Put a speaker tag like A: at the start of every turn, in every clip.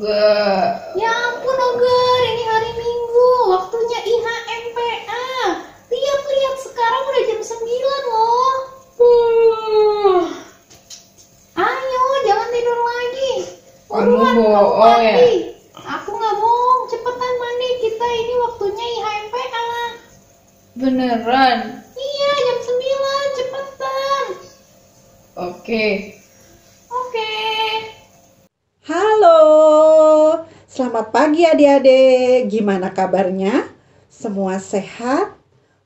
A: Enggak.
B: Ya ampun Oger, ini hari Minggu, waktunya IHMPA. Lihat-lihat, sekarang udah jam 9 loh. Ayo, jangan tidur lagi. Buruan,
A: Kamu
B: kamu
A: bohong ya?
B: mandi. Aku nggak bohong, cepetan mandi. Kita ini waktunya IHMPA.
A: Beneran?
B: Iya, jam 9, cepetan.
A: Oke.
B: Oke.
C: Halo, selamat pagi adik-adik. Gimana kabarnya? Semua sehat?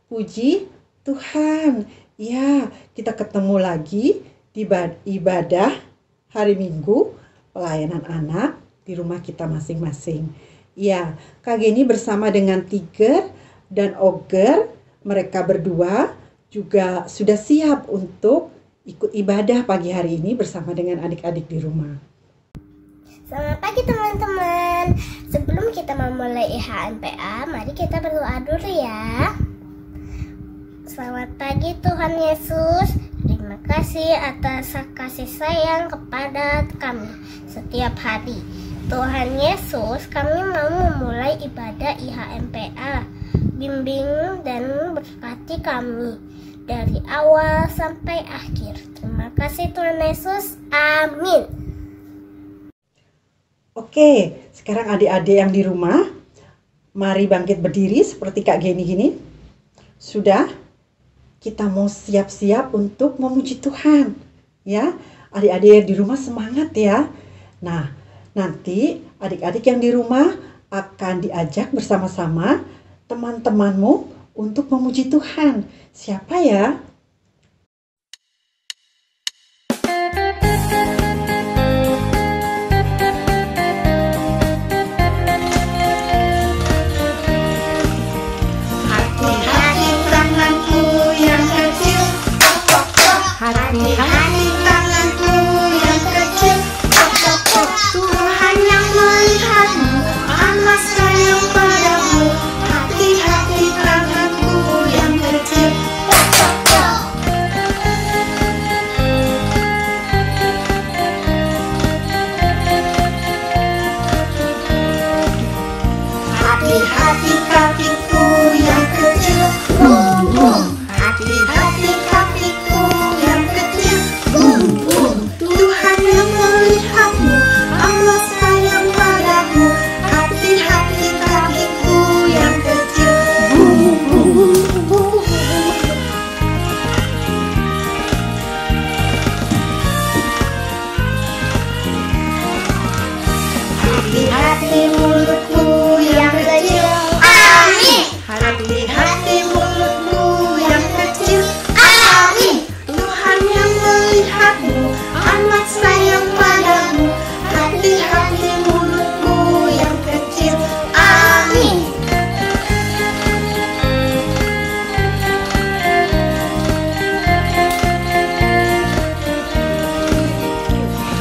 C: Puji Tuhan. Ya, kita ketemu lagi di ibadah hari Minggu, pelayanan anak di rumah kita masing-masing. Ya, Kak Geni bersama dengan Tiger dan Oger, mereka berdua juga sudah siap untuk ikut ibadah pagi hari ini bersama dengan adik-adik di rumah.
D: Selamat pagi teman-teman. Sebelum kita memulai IHMPA, mari kita berdoa dulu ya. Selamat pagi Tuhan Yesus. Terima kasih atas kasih sayang kepada kami setiap hari. Tuhan Yesus, kami mau memulai ibadah IHMPA. Bimbing dan berkati kami dari awal sampai akhir. Terima kasih Tuhan Yesus. Amin.
C: Oke, sekarang adik-adik yang di rumah, mari bangkit berdiri seperti Kak Geni gini. Sudah? Kita mau siap-siap untuk memuji Tuhan. Ya, adik-adik yang di rumah semangat ya. Nah, nanti adik-adik yang di rumah akan diajak bersama-sama teman-temanmu untuk memuji Tuhan. Siapa ya?
D: Hati-hati tanganku yang kecil, Tuhan yang melihatmu, amat sayang padamu. Hati-hati tanganku yang kecil. Hati-hati kakiku yang kecil, bum bum. Hati-hati kakiku yang kecil, bum bum. Tuhan yang melihatmu, amat sayang padamu. Hati-hati kakiku yang kecil, bum bum. Hati-hati mulutku yang kecil, amin. Hati-hati mulutku yang kecil, amin. Tuhan yang melihatmu, amat sayang padamu. Hati-hati mulutku yang kecil, amin.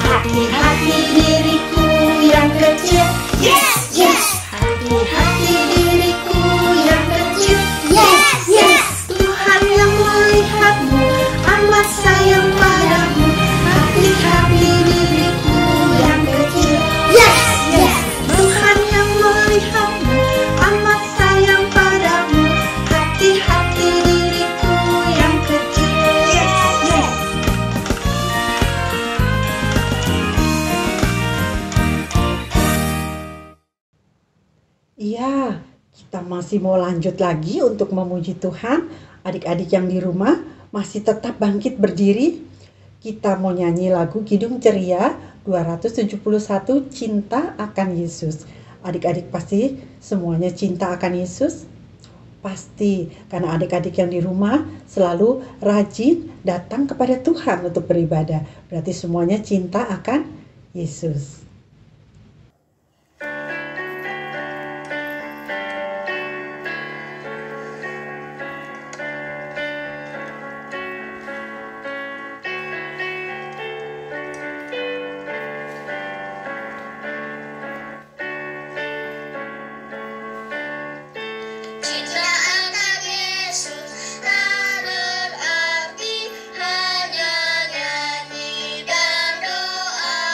D: Hati-hati diriku yang kecil, yes, yes. Hati-hati diriku yang kecil, yes, yes. Tuhan yang melihatmu, amat sayang padamu. Hati-hati diriku yang kecil, yes, yes. Tuhan yang melihatmu, amat sayang padamu. Hati-hati diriku yang kecil, yes, yes.
C: Iya, kita masih mau lanjut lagi untuk memuji Tuhan. Adik-adik yang di rumah masih tetap bangkit berdiri. Kita mau nyanyi lagu Kidung Ceria 271, Cinta akan Yesus. Adik-adik pasti semuanya cinta akan Yesus? Pasti, karena adik-adik yang di rumah selalu rajin datang kepada Tuhan untuk beribadah. Berarti semuanya cinta akan Yesus.
D: Cinta akan Yesus tak berarti hanya nyanyi dan doa.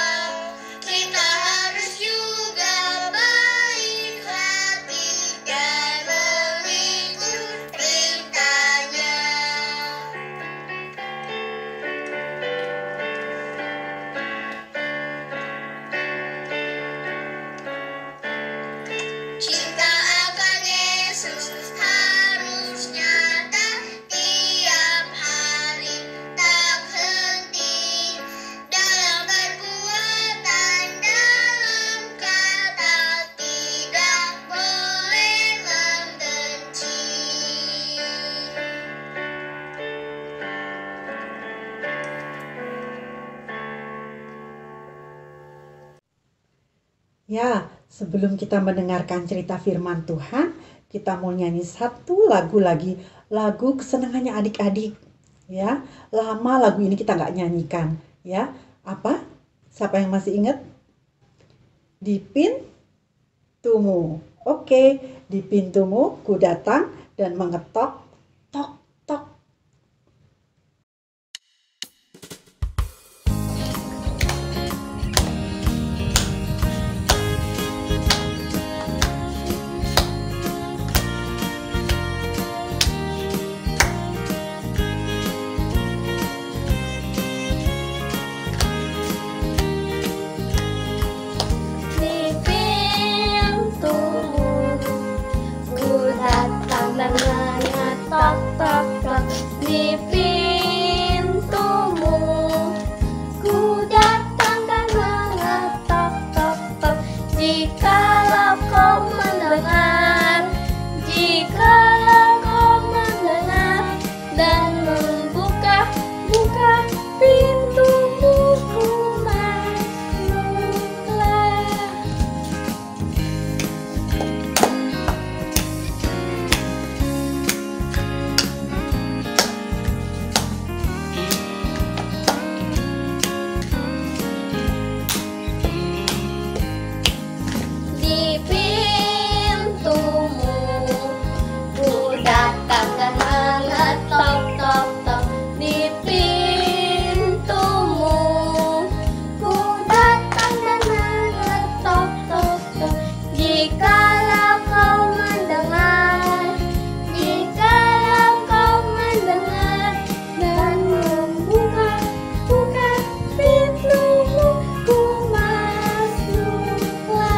C: Ya, sebelum kita mendengarkan cerita firman Tuhan, kita mau nyanyi satu lagu lagi. Lagu kesenangannya adik-adik. Ya, lama lagu ini kita nggak nyanyikan. Ya, apa? Siapa yang masih ingat? Di pintumu. Oke, di pintumu ku datang dan mengetok, tok, tok.
D: Di pintumu ku datang dan mengetok, tok, tok. Di pintumu ku datang dan mengetok, tok, tok. Jikalau kau mendengar, jikalau kau mendengar dan membuka pintumu, ku masuklah. Di pintumu ku datang dan mengetok, tok, tok. Di pintumu ku datang dan mengetok, tok, tok. Jikalau kau mendengar, jikalau kau mendengar dan membuka pintumu, ku masuklah.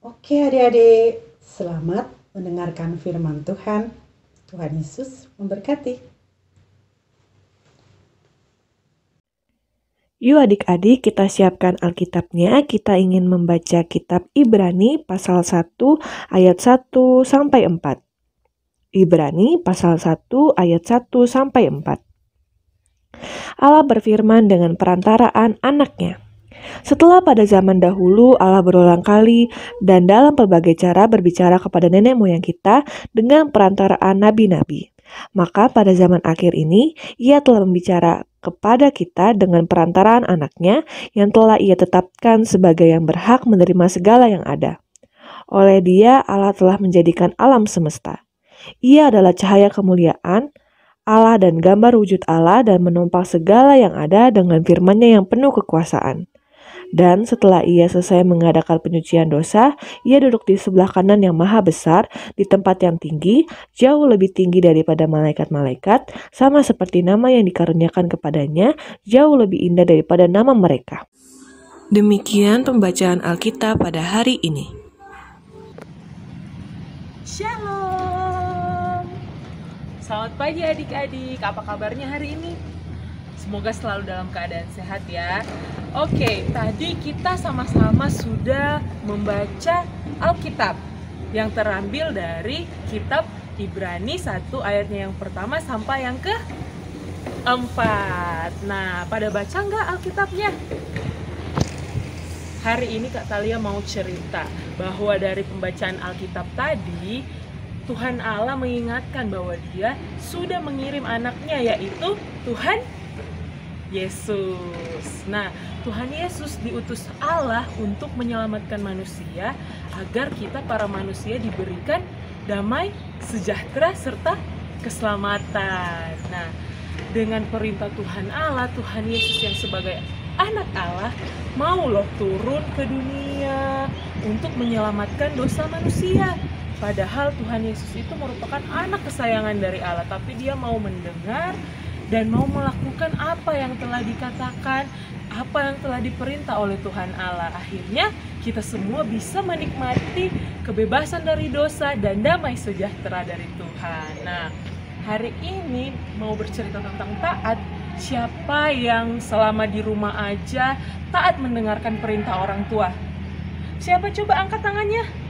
C: Oke adik-adik, selamat mendengarkan firman Tuhan. Tuhan Yesus memberkati.
E: Yuk adik-adik kita siapkan Alkitabnya, kita ingin membaca kitab Ibrani pasal 1 ayat 1 sampai 4. Ibrani pasal 1 ayat 1 sampai 4. Allah berfirman dengan perantaraan anaknya. Setelah pada zaman dahulu Allah berulang kali dan dalam berbagai cara berbicara kepada nenek moyang kita dengan perantaraan nabi-nabi. Maka pada zaman akhir ini Ia telah membicara kepada kita dengan perantaraan anaknya yang telah Ia tetapkan sebagai yang berhak menerima segala yang ada. Oleh Dia Allah telah menjadikan alam semesta. Ia adalah cahaya kemuliaan Allah dan gambar wujud Allah dan menopang segala yang ada dengan firman-Nya yang penuh kekuasaan. Dan setelah Ia selesai mengadakan penyucian dosa, Ia duduk di sebelah kanan yang maha besar, di tempat yang tinggi, jauh lebih tinggi daripada malaikat-malaikat, sama seperti nama yang dikaruniakan kepadanya, jauh lebih indah daripada nama mereka. Demikian pembacaan Alkitab pada hari ini.
F: Shalom. Selamat pagi adik-adik. Apa kabarnya hari ini? Semoga selalu dalam keadaan sehat ya. Oke, tadi kita sama-sama sudah membaca Alkitab yang terambil dari kitab Ibrani 1 ayatnya yang pertama sampai yang ke-4. Nah, pada baca nggak Alkitabnya? Hari ini Kak Talia mau cerita bahwa dari pembacaan Alkitab tadi, Tuhan Allah mengingatkan bahwa Dia sudah mengirim anaknya, yaitu Tuhan Yesus. Nah, Tuhan Yesus diutus Allah untuk menyelamatkan manusia agar kita para manusia diberikan damai, sejahtera, serta keselamatan. Nah, dengan perintah Tuhan Allah, Tuhan Yesus yang sebagai anak Allah mau loh turun ke dunia untuk menyelamatkan dosa manusia. Padahal Tuhan Yesus itu merupakan anak kesayangan dari Allah, tapi Dia mau mendengar dan mau melakukan apa yang telah dikatakan, apa yang telah diperintah oleh Tuhan Allah. Akhirnya kita semua bisa menikmati kebebasan dari dosa dan damai sejahtera dari Tuhan. Nah, hari ini mau bercerita tentang taat. Siapa yang selama di rumah aja taat mendengarkan perintah orang tua? Siapa, coba angkat tangannya?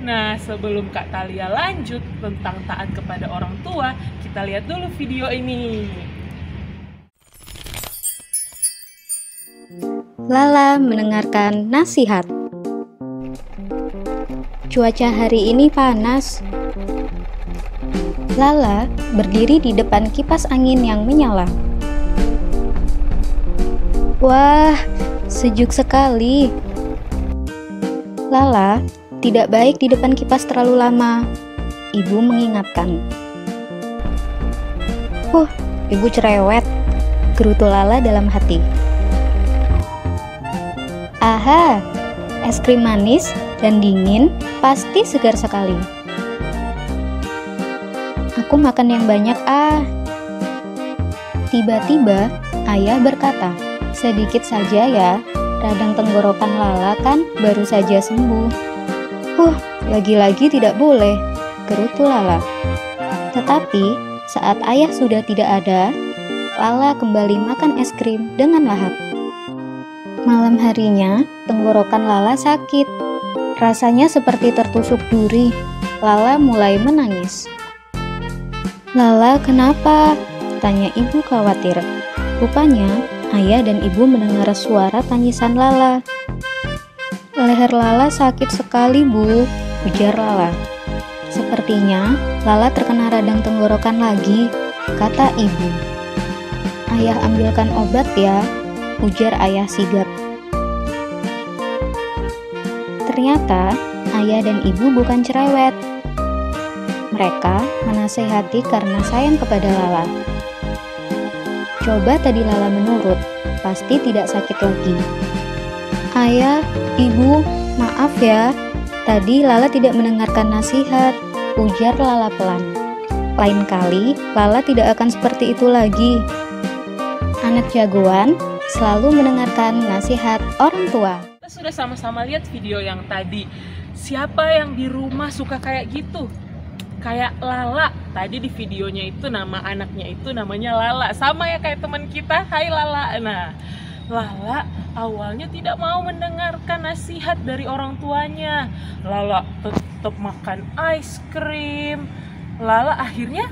F: Nah, sebelum Kak Talia lanjut tentang taat kepada orang tua, kita lihat dulu video ini.
B: Lala mendengarkan nasihat. Cuaca hari ini panas. Lala berdiri di depan kipas angin yang menyala. Wah, sejuk sekali. Lala tidak baik di depan kipas terlalu lama. Ibu mengingatkan. Ibu cerewet, gerutu Lala dalam hati. Aha, es krim manis dan dingin pasti segar sekali. Aku makan yang banyak Tiba-tiba ayah berkata, sedikit saja ya, radang tenggorokan Lala kan baru saja sembuh. Lagi-lagi tidak boleh, gerutu Lala. Tetapi saat ayah sudah tidak ada, Lala kembali makan es krim dengan lahap. Malam harinya, tenggorokan Lala sakit. Rasanya seperti tertusuk duri. Lala mulai menangis. Lala, kenapa? Tanya ibu khawatir. Rupanya, ayah dan ibu mendengar suara tangisan Lala. Leher Lala sakit sekali, Bu, ujar Lala. Sepertinya Lala terkena radang tenggorokan lagi, kata ibu. Ayah ambilkan obat ya, ujar ayah sigap. Ternyata ayah dan ibu bukan cerewet. Mereka menasehati karena sayang kepada Lala. Coba tadi Lala menurut, pasti tidak sakit lagi. Ayah, ibu, maaf ya. Tadi Lala tidak mendengarkan nasihat, ujar Lala pelan. Lain kali, Lala tidak akan seperti itu lagi. Anak jagoan selalu mendengarkan nasihat orang tua.
F: Kita sudah sama-sama lihat video yang tadi. Siapa yang di rumah suka kayak gitu? Kayak Lala, tadi di videonya itu nama anaknya itu namanya Lala. Sama ya kayak teman kita, hai Lala. Nah, Lala awalnya tidak mau mendengarkan nasihat dari orang tuanya. Lala tetap makan es krim. Lala akhirnya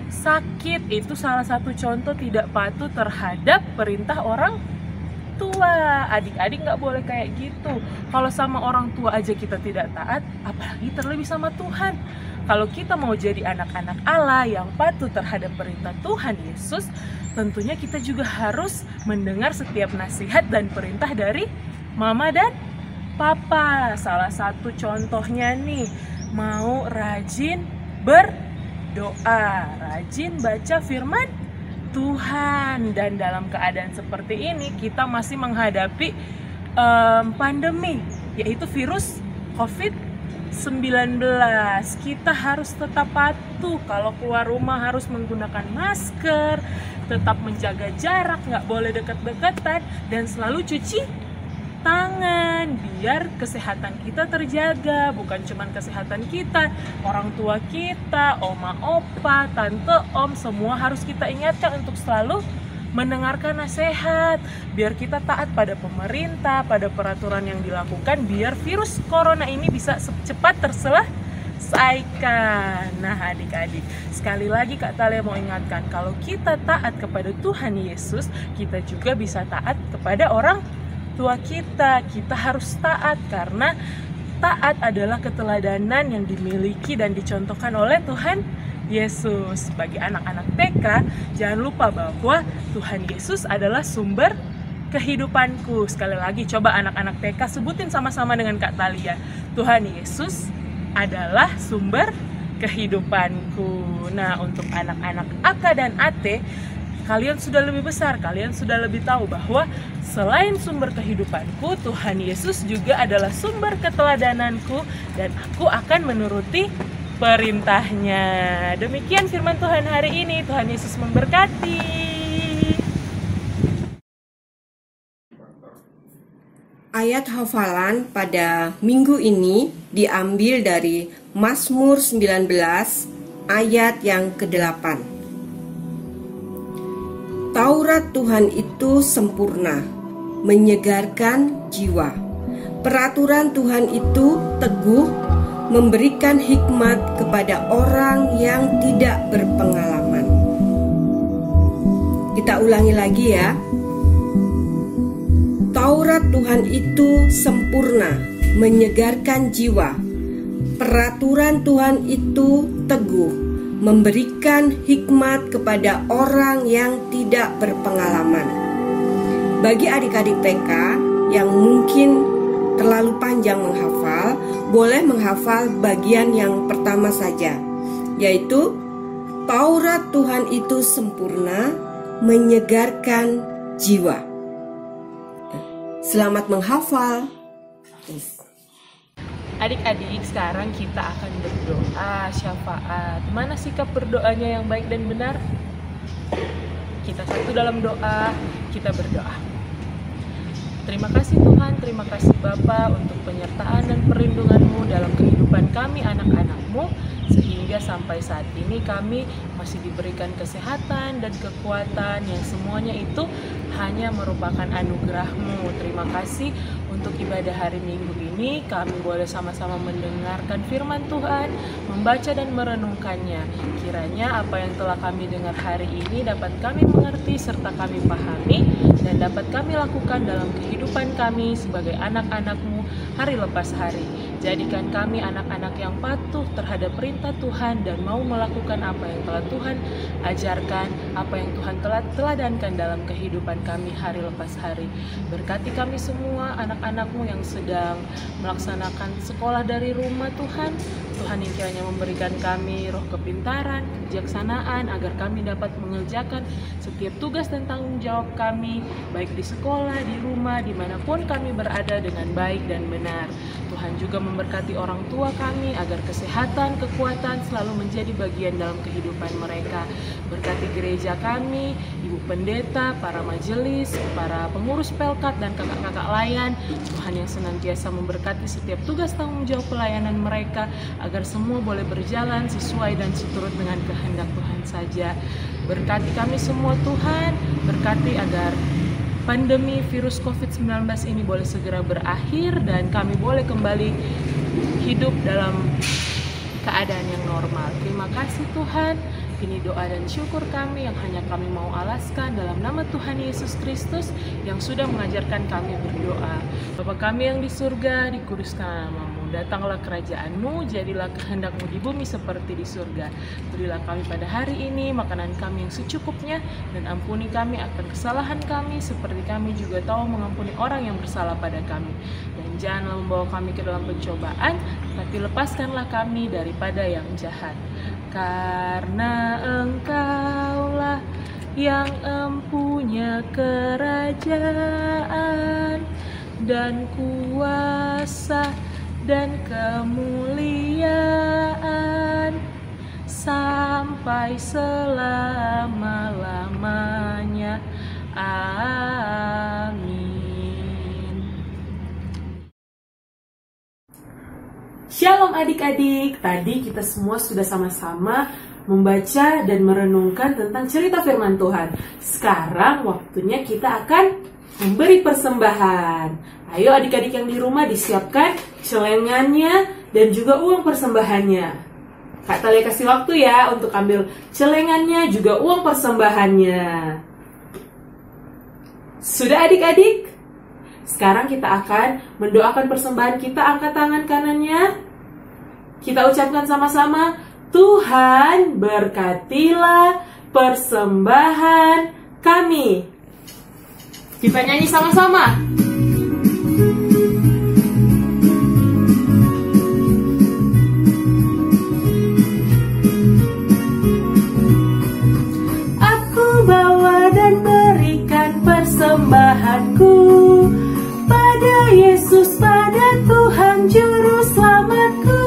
F: sakit. Itu salah satu contoh tidak patuh terhadap perintah orang tua. Adik-adik nggak boleh kayak gitu. Kalau sama orang tua aja kita tidak taat, apalagi terlebih sama Tuhan. Kalau kita mau jadi anak-anak Allah yang patuh terhadap perintah Tuhan Yesus, tentunya kita juga harus mendengar setiap nasihat dan perintah dari mama dan papa. Salah satu contohnya nih, mau rajin berdoa, rajin baca firman Tuhan. Dan dalam keadaan seperti ini kita masih menghadapi pandemi, yaitu virus COVID-19. Kita harus tetap patuh. Kalau keluar rumah harus menggunakan masker, tetap menjaga jarak, nggak boleh deket-deketan, dan selalu cuci tangan biar kesehatan kita terjaga. Bukan cuma kesehatan kita, orang tua kita, oma, opa, tante, om, semua harus kita ingatkan untuk selalu mendengarkan nasihat, biar kita taat pada pemerintah, pada peraturan yang dilakukan, biar virus corona ini bisa cepat terselesaikan. Nah adik-adik, sekali lagi Kak Talia mau ingatkan, kalau kita taat kepada Tuhan Yesus, kita juga bisa taat kepada orang tua kita. Kita harus taat karena taat adalah keteladanan yang dimiliki dan dicontohkan oleh Tuhan Yesus. Bagi anak-anak TK, jangan lupa bahwa Tuhan Yesus adalah sumber kehidupanku. Sekali lagi, coba anak-anak TK sebutin sama-sama dengan Kak Talia. Tuhan Yesus adalah sumber kehidupanku. Nah, untuk anak-anak AK dan AT, kalian sudah lebih besar, kalian sudah lebih tahu bahwa selain sumber kehidupanku, Tuhan Yesus juga adalah sumber keteladananku, dan aku akan menuruti perintahnya. Demikian firman Tuhan hari ini. Tuhan Yesus memberkati.
G: Ayat hafalan pada minggu ini diambil dari Mazmur 19 ayat yang ke-8. Taurat Tuhan itu sempurna, menyegarkan jiwa. Peraturan Tuhan itu teguh, memberikan hikmat kepada orang yang tidak berpengalaman. Kita ulangi lagi ya. Taurat Tuhan itu sempurna, menyegarkan jiwa. Peraturan Tuhan itu teguh, memberikan hikmat kepada orang yang tidak berpengalaman. Bagi adik-adik TK yang mungkin terlalu panjang menghafal, boleh menghafal bagian yang pertama saja, yaitu Taurat Tuhan itu sempurna, menyegarkan jiwa. Selamat menghafal.
F: Adik-adik, sekarang kita akan berdoa syafaat. Mana sikap berdoanya yang baik dan benar? Kita satu dalam doa, kita berdoa. Terima kasih Tuhan, terima kasih Bapa untuk penyertaan dan perlindungan-Mu dalam kehidupan kami anak-anak-Mu, sehingga sampai saat ini kami masih diberikan kesehatan dan kekuatan yang semuanya itu hanya merupakan anugerah-Mu. Terima kasih untuk ibadah hari Minggu ini, kami boleh sama-sama mendengarkan firman Tuhan, membaca dan merenungkannya. Kiranya apa yang telah kami dengar hari ini dapat kami mengerti serta kami pahami dan dapat kami lakukan dalam kehidupan kami sebagai anak-anak-Mu hari lepas hari. Jadikan kami anak-anak yang patuh terhadap perintah Tuhan dan mau melakukan apa yang telah Tuhan ajarkan, apa yang Tuhan telah teladankan dalam kehidupan kami hari lepas hari. Berkati kami semua anak-anak-Mu yang sedang melaksanakan sekolah dari rumah Tuhan. Tuhan yang kiranya memberikan kami roh kepintaran, kebijaksanaan agar kami dapat mengerjakan setiap tugas dan tanggung jawab kami, baik di sekolah, di rumah, dimanapun kami berada dengan baik dan benar. Tuhan juga memberkati orang tua kami agar kesehatan, kekuatan selalu menjadi bagian dalam kehidupan mereka. Berkati gereja kami, ibu pendeta, para majelis, para pengurus pelkat dan kakak-kakak layan. Tuhan yang senantiasa memberkati setiap tugas tanggung jawab pelayanan mereka agar semua boleh berjalan sesuai dan seturut dengan kehendak Tuhan saja. Berkati kami semua Tuhan, berkati agar pandemi virus COVID-19 ini boleh segera berakhir dan kami boleh kembali hidup dalam keadaan yang normal. Terima kasih Tuhan. Ini doa dan syukur kami yang hanya kami mau alaskan dalam nama Tuhan Yesus Kristus yang sudah mengajarkan kami berdoa. Bapa kami yang di surga, dikuduskan nama-Mu. Datanglah kerajaan-Mu, jadilah kehendak-Mu di bumi seperti di surga. Berilah kami pada hari ini makanan kami yang secukupnya, dan ampuni kami akan kesalahan kami seperti kami juga tahu mengampuni orang yang bersalah pada kami. Dan janganlah membawa kami ke dalam pencobaan, tapi lepaskanlah kami daripada yang jahat. Karena Engkaulah yang empunya kerajaan dan kuasa dan kemuliaan sampai selama-lamanya. Amin. Shalom adik-adik, tadi kita semua sudah sama-sama membaca dan merenungkan tentang cerita firman Tuhan. Sekarang waktunya kita akan memberi persembahan. Ayo adik-adik yang di rumah disiapkan celengannya dan juga uang persembahannya. Kak Talia kasih waktu ya untuk ambil celengannya juga uang persembahannya. Sudah adik-adik? Sekarang kita akan mendoakan persembahan kita. Angkat tangan kanannya. Kita ucapkan sama-sama, Tuhan berkatilah persembahan kami. Kita nyanyi sama-sama. Aku bawa dan berikan persembahanku pada Yesus, pada Tuhan Juru Selamatku.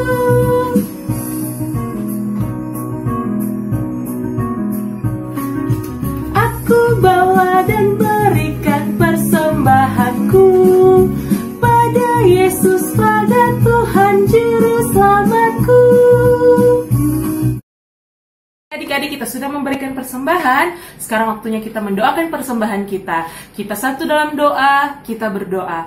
F: Aku bawa dan berikan persembahanku pada Yesus, pada Tuhan Juru Selamatku. Adik-adik, kita sudah memberikan persembahan. Sekarang waktunya kita mendoakan persembahan kita. Kita satu dalam doa, kita berdoa.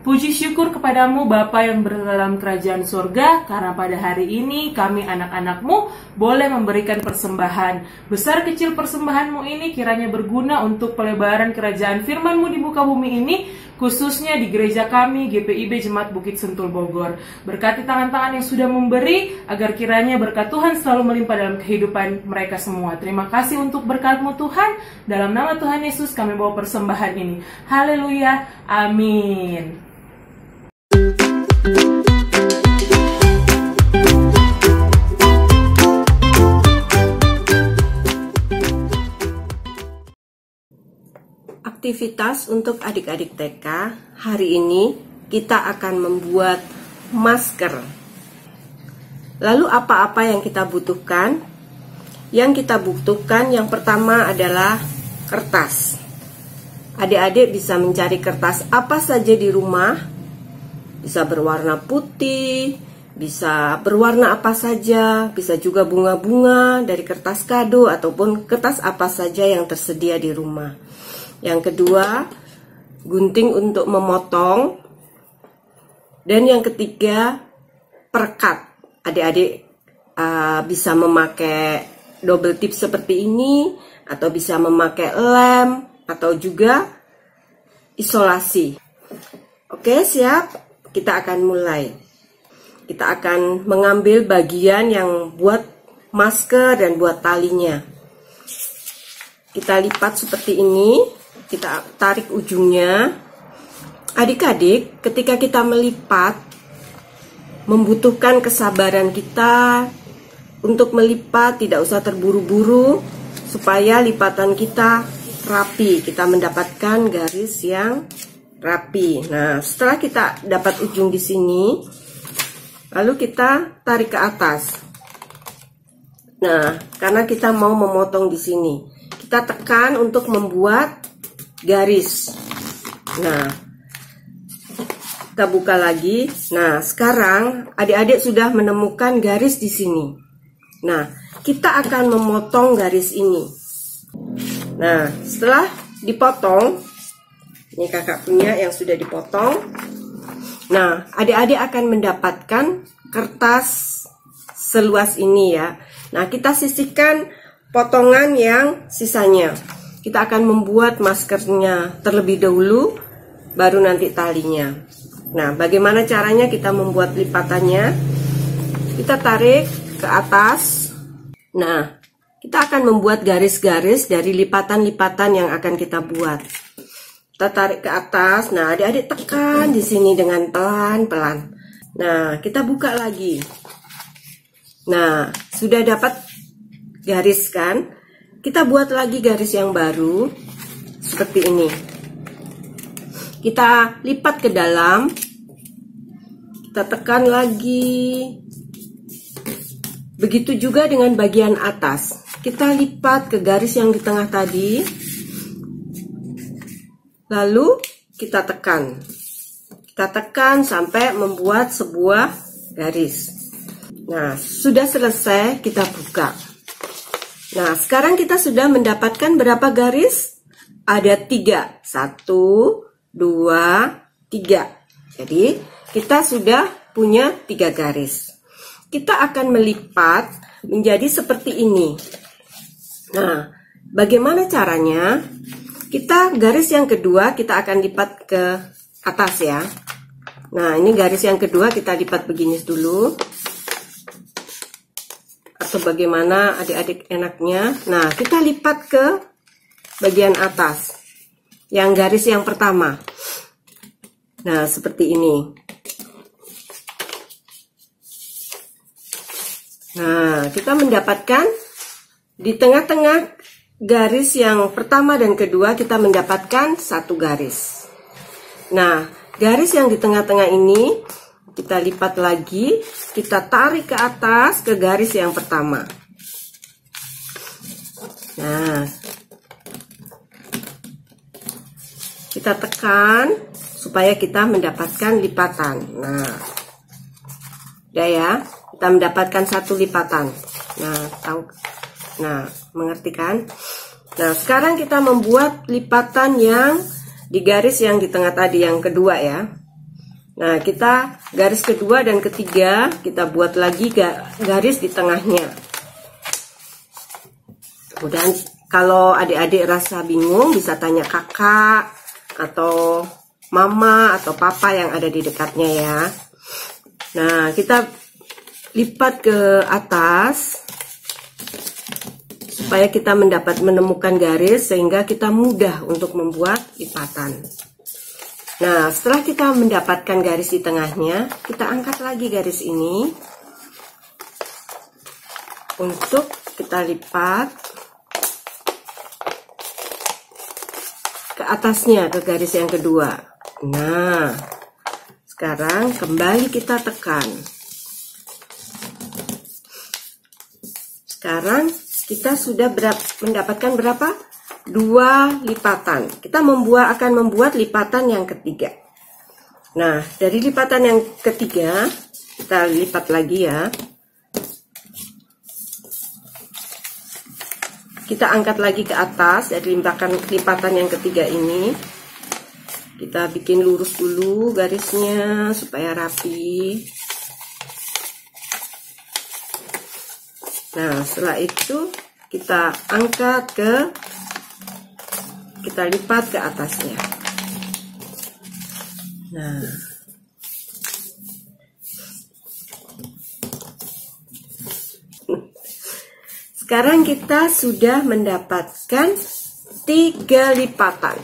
F: Puji syukur kepadamu Bapa yang berada dalam kerajaan surga, karena pada hari ini kami anak-anak-Mu boleh memberikan persembahan. Besar kecil persembahan-Mu ini kiranya berguna untuk pelebaran kerajaan firman-Mu di muka bumi ini, khususnya di gereja kami GPIB Jemaat Bukit Sentul Bogor. Berkati tangan-tangan yang sudah memberi, agar kiranya berkat Tuhan selalu melimpah dalam kehidupan mereka semua. Terima kasih untuk berkat-Mu Tuhan. Dalam nama Tuhan Yesus kami bawa persembahan ini. Haleluya, amin.
G: Aktivitas untuk adik-adik TK hari ini kita akan membuat masker. Lalu apa-apa yang kita butuhkan? Yang kita butuhkan yang pertama adalah kertas. Adik-adik bisa mencari kertas apa saja di rumah. Bisa berwarna putih, bisa berwarna apa saja, bisa juga bunga-bunga dari kertas kado ataupun kertas apa saja yang tersedia di rumah. Yang kedua, gunting untuk memotong. Dan yang ketiga, perekat. Adik-adik bisa memakai double tip seperti ini, atau bisa memakai lem, atau juga isolasi. Oke, siap? Kita akan mulai. Kita akan mengambil bagian yang buat masker dan buat talinya. Kita lipat seperti ini. Kita tarik ujungnya. Adik-adik, ketika kita melipat, membutuhkan kesabaran kita untuk melipat, tidak usah terburu-buru, supaya lipatan kita rapi. Kita mendapatkan garis yang rapi. Nah, setelah kita dapat ujung di sini, lalu kita tarik ke atas. Nah, karena kita mau memotong di sini, kita tekan untuk membuat garis. Nah, kita buka lagi. Nah, sekarang adik-adik sudah menemukan garis di sini. Nah, kita akan memotong garis ini. Nah, setelah dipotong, ini kakak punya yang sudah dipotong. Nah, adik-adik akan mendapatkan kertas seluas ini ya. Nah, kita sisihkan potongan yang sisanya. Kita akan membuat maskernya terlebih dahulu, baru nanti talinya. Nah, bagaimana caranya kita membuat lipatannya? Kita tarik ke atas. Nah, kita akan membuat garis-garis dari lipatan-lipatan yang akan kita buat. Kita tarik ke atas. Nah, adik-adik tekan di sini dengan pelan-pelan. Nah, kita buka lagi. Nah, sudah dapat garis kan? Kita buat lagi garis yang baru seperti ini. Kita lipat ke dalam. Kita tekan lagi. Begitu juga dengan bagian atas. Kita lipat ke garis yang di tengah tadi. Lalu kita tekan. Kita tekan sampai membuat sebuah garis. Nah, sudah selesai, kita buka. Nah, sekarang kita sudah mendapatkan berapa garis? Ada 3. 1, 2, 3. Jadi, kita sudah punya 3 garis. Kita akan melipat menjadi seperti ini. Nah, bagaimana caranya? Kita garis yang kedua kita akan lipat ke atas ya. Nah, ini garis yang kedua kita lipat begini dulu. Atau bagaimana adik-adik enaknya. Nah, kita lipat ke bagian atas. Yang garis yang pertama. Nah, seperti ini. Nah, kita mendapatkan di tengah-tengah garis yang pertama dan kedua kita mendapatkan 1 garis. Nah, garis yang di tengah-tengah ini kita lipat lagi, kita tarik ke atas ke garis yang pertama. Nah, kita tekan supaya kita mendapatkan lipatan. Nah, udah ya, kita mendapatkan 1 lipatan. Nah, tahu. Nah, mengerti kan? Nah, sekarang kita membuat lipatan yang di garis yang di tengah tadi yang kedua ya. Nah, kita garis kedua dan ketiga, kita buat lagi garis di tengahnya. Kemudian kalau adik-adik rasa bingung, bisa tanya kakak atau mama atau papa yang ada di dekatnya ya. Nah, kita lipat ke atas supaya kita menemukan garis sehingga kita mudah untuk membuat lipatan. Nah, setelah kita mendapatkan garis di tengahnya, kita angkat lagi garis ini untuk kita lipat ke atasnya, ke garis yang kedua. Nah, sekarang kembali kita tekan. Sekarang kita sudah mendapatkan berapa? 2 lipatan. Kita akan membuat lipatan yang ketiga. Nah, dari lipatan yang ketiga, kita lipat lagi ya. Kita angkat lagi ke atas dari lipatan yang ketiga ini. Kita bikin lurus dulu garisnya supaya rapi. Nah, setelah itu kita angkat kita lipat ke atasnya. Nah, sekarang kita sudah mendapatkan 3 lipatan.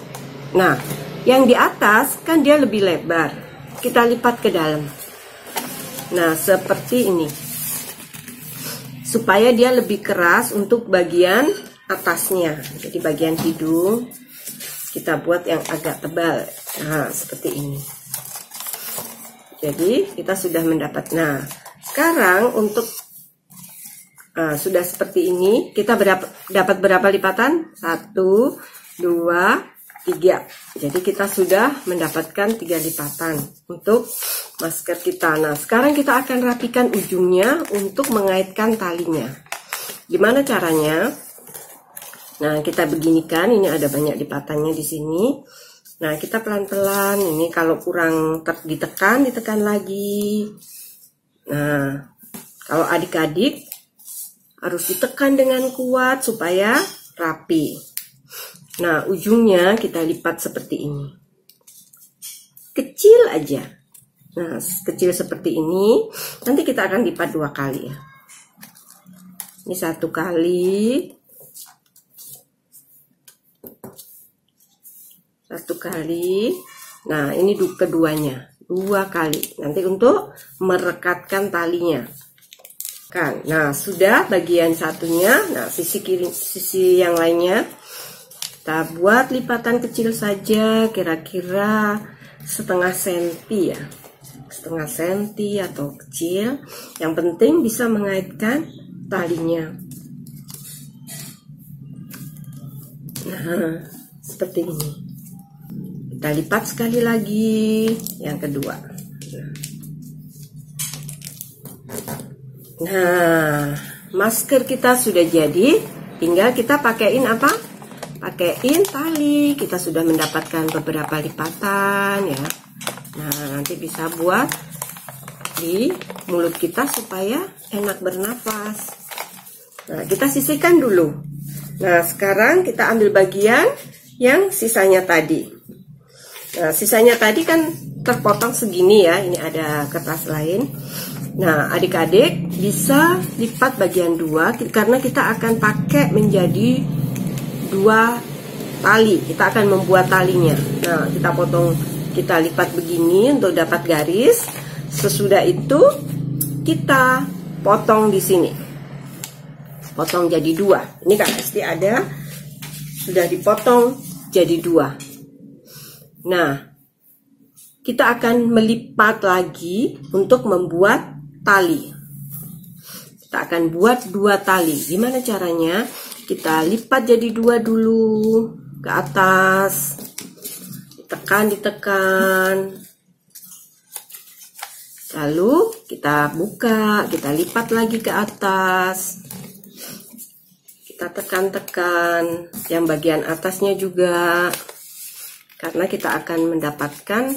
G: Nah, yang di atas kan dia lebih lebar. Kita lipat ke dalam. Nah, seperti ini. Supaya dia lebih keras untuk bagian atasnya. Jadi bagian hidung kita buat yang agak tebal. Nah, seperti ini. Jadi kita sudah mendapat. Nah, sekarang untuk sudah seperti ini, kita dapat berapa lipatan? 1, 2, 3. Jadi kita sudah mendapatkan 3 lipatan untuk masker kita. Nah, sekarang kita akan rapikan ujungnya untuk mengaitkan talinya. Gimana caranya? Nah, kita beginikan, ini ada banyak lipatannya di sini. Nah, kita pelan-pelan, ini kalau kurang ditekan lagi. Nah, kalau adik-adik harus ditekan dengan kuat supaya rapi. Nah, ujungnya kita lipat seperti ini. Kecil aja. Nah, kecil seperti ini. Nanti kita akan lipat 2 kali ya. Ini 1 kali. 1 kali. Nah, ini keduanya. 2 kali. Nanti untuk merekatkan talinya. Nah, sudah bagian satunya. Nah, sisi yang lainnya kita buat lipatan kecil saja, kira-kira setengah senti ya, setengah senti atau kecil. Yang penting bisa mengaitkan talinya. Nah, seperti ini. Kita lipat sekali lagi yang kedua. Nah, masker kita sudah jadi. Tinggal kita pakaiin apa? Pakaiin tali. Kita sudah mendapatkan beberapa lipatan ya. Nah, nanti bisa buat di mulut kita supaya enak bernafas. Nah, kita sisihkan dulu. Nah, sekarang kita ambil bagian yang sisanya tadi. Nah, sisanya tadi kan terpotong segini ya. Ini ada kertas lain. Nah, adik-adik bisa lipat bagian 2 karena kita akan pakai menjadi 2 tali. Kita akan membuat talinya. Nah, kita potong, kita lipat begini untuk dapat garis. Sesudah itu kita potong di sini. Potong jadi 2. Ini kan pasti ada sudah dipotong jadi 2. Nah, kita akan melipat lagi untuk membuat tali. Kita akan buat 2 tali. Gimana caranya? Kita lipat jadi 2 dulu ke atas. Ditekan. Lalu kita buka, kita lipat lagi ke atas. Kita tekan-tekan yang bagian atasnya juga. Karena kita akan mendapatkan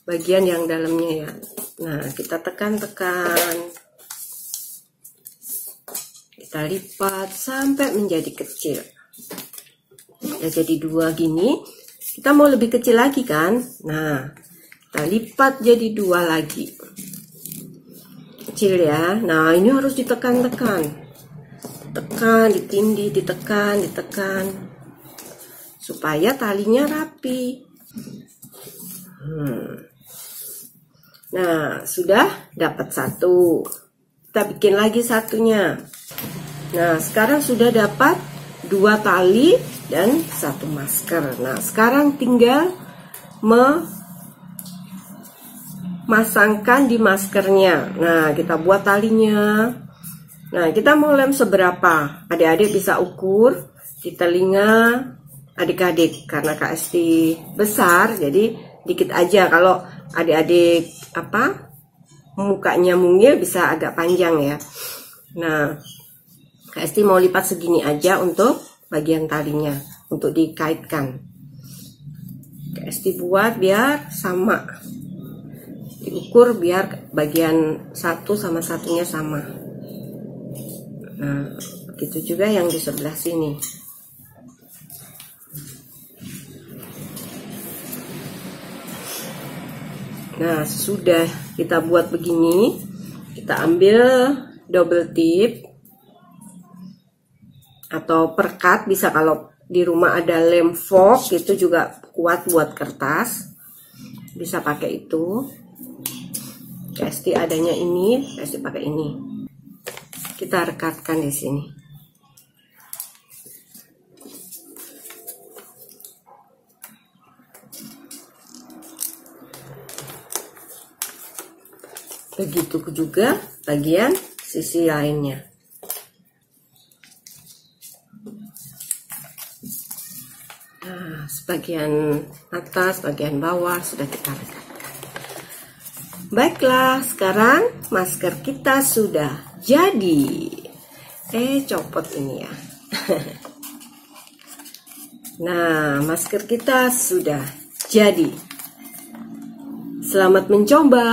G: bagian yang dalamnya ya. Nah, kita tekan-tekan, kita lipat sampai menjadi kecil. Ya, jadi 2 gini. Kita mau lebih kecil lagi kan? Nah, kita lipat jadi 2 lagi. Kecil ya. Nah, ini harus ditekan-tekan. Tekan, ditindih, ditekan, supaya talinya rapi. Nah, sudah dapat 1. Kita bikin lagi satunya. Nah, sekarang sudah dapat 2 tali dan 1 masker. Nah, sekarang tinggal memasangkan di maskernya. Nah, kita buat talinya. Nah, kita mau lem seberapa? Adik-adik bisa ukur di telinga adik-adik. Karena Kak Esti besar, jadi dikit aja. Kalau adik-adik mukanya mungil bisa agak panjang ya. Nah, Kak Esti mau lipat segini aja untuk bagian talinya, untuk dikaitkan. Kak Esti buat biar sama, diukur biar bagian satu sama satunya sama. Nah, begitu juga yang di sebelah sini. Nah, sudah kita buat begini, kita ambil double tip atau perkat, bisa kalau di rumah ada lem fork itu juga kuat buat kertas, bisa pakai itu. Esti adanya ini, Esti pakai ini. Kita rekatkan di sini. Begitu juga bagian sisi lainnya. Nah, sebagian atas, bagian bawah sudah kita rekatkan. Baiklah, sekarang masker kita sudah jadi. Copot ini ya. Nah, masker kita sudah jadi. Selamat mencoba.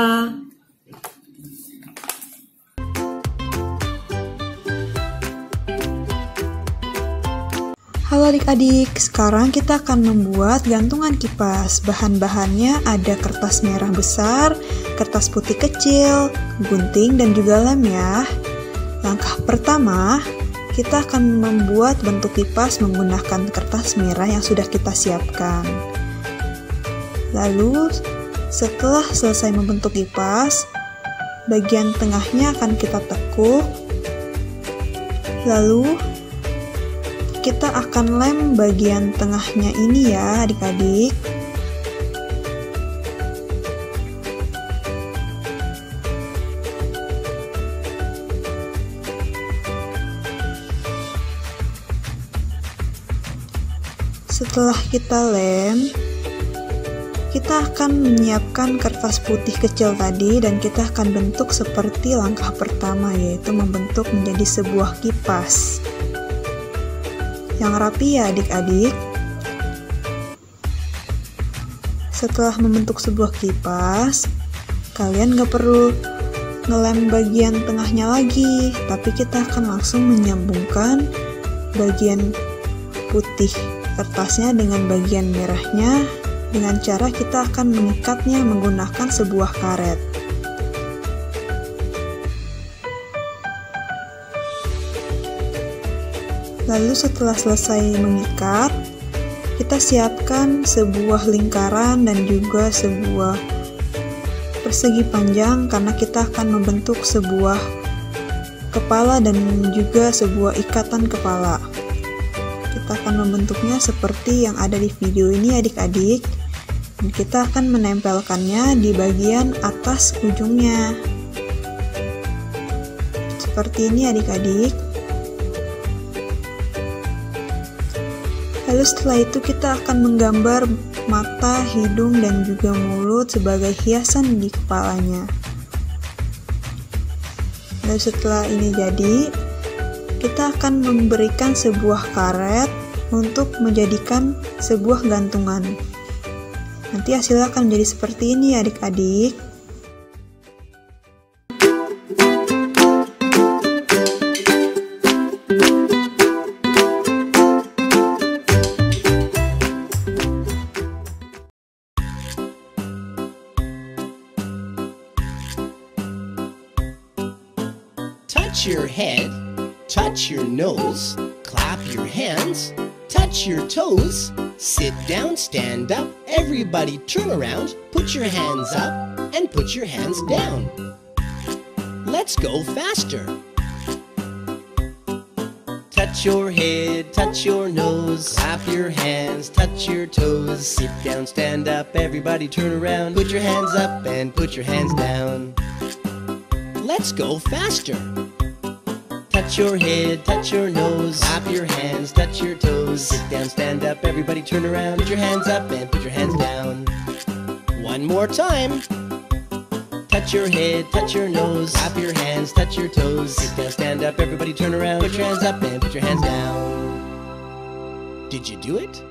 H: Halo adik-adik, sekarang kita akan membuat gantungan kipas. Bahan-bahannya ada kertas merah besar, kertas putih kecil, gunting, dan juga lem ya. Langkah pertama, kita akan membuat bentuk kipas menggunakan kertas merah yang sudah kita siapkan. Lalu, setelah selesai membentuk kipas, bagian tengahnya akan kita tekuk. Lalu, kita akan lem bagian tengahnya ini ya adik-adik. Setelah kita lem, kita akan menyiapkan kertas putih kecil tadi dan kita akan bentuk seperti langkah pertama, yaitu membentuk menjadi sebuah kipas yang rapi ya adik-adik. Setelah membentuk sebuah kipas, kalian gak perlu ngelem bagian tengahnya lagi, tapi kita akan langsung menyambungkan bagian putih kertasnya dengan bagian merahnya, dengan cara kita akan mengikatnya menggunakan sebuah karet. Lalu setelah selesai mengikat, kita siapkan sebuah lingkaran dan juga sebuah persegi panjang karena kita akan membentuk sebuah kepala dan juga sebuah ikatan kepala. Kita akan membentuknya seperti yang ada di video ini adik-adik, dan kita akan menempelkannya di bagian atas ujungnya. Seperti ini adik-adik. Lalu setelah itu kita akan menggambar mata, hidung, dan juga mulut sebagai hiasan di kepalanya. Lalu setelah ini jadi, kita akan memberikan sebuah karet untuk menjadikan sebuah gantungan. Nanti hasilnya akan menjadi seperti ini ya adik-adik.
I: Touch your head, touch your nose, clap your hands, touch your toes, sit down, stand up, everybody turn around, put your hands up and put your hands down. Let's go faster. Touch your head, touch your nose, clap your hands, touch your toes, sit down, stand up, everybody turn around, put your hands up and put your hands down. Let's go faster. Touch your head, touch your nose, clap your hands, touch your toes, sit down, stand up, everybody turn around, put your hands up and put your hands down. One more time. Touch your head, touch your nose, clap your hands, touch your toes, sit down, stand up, everybody turn around, put your hands up and put your hands down. Did you do it?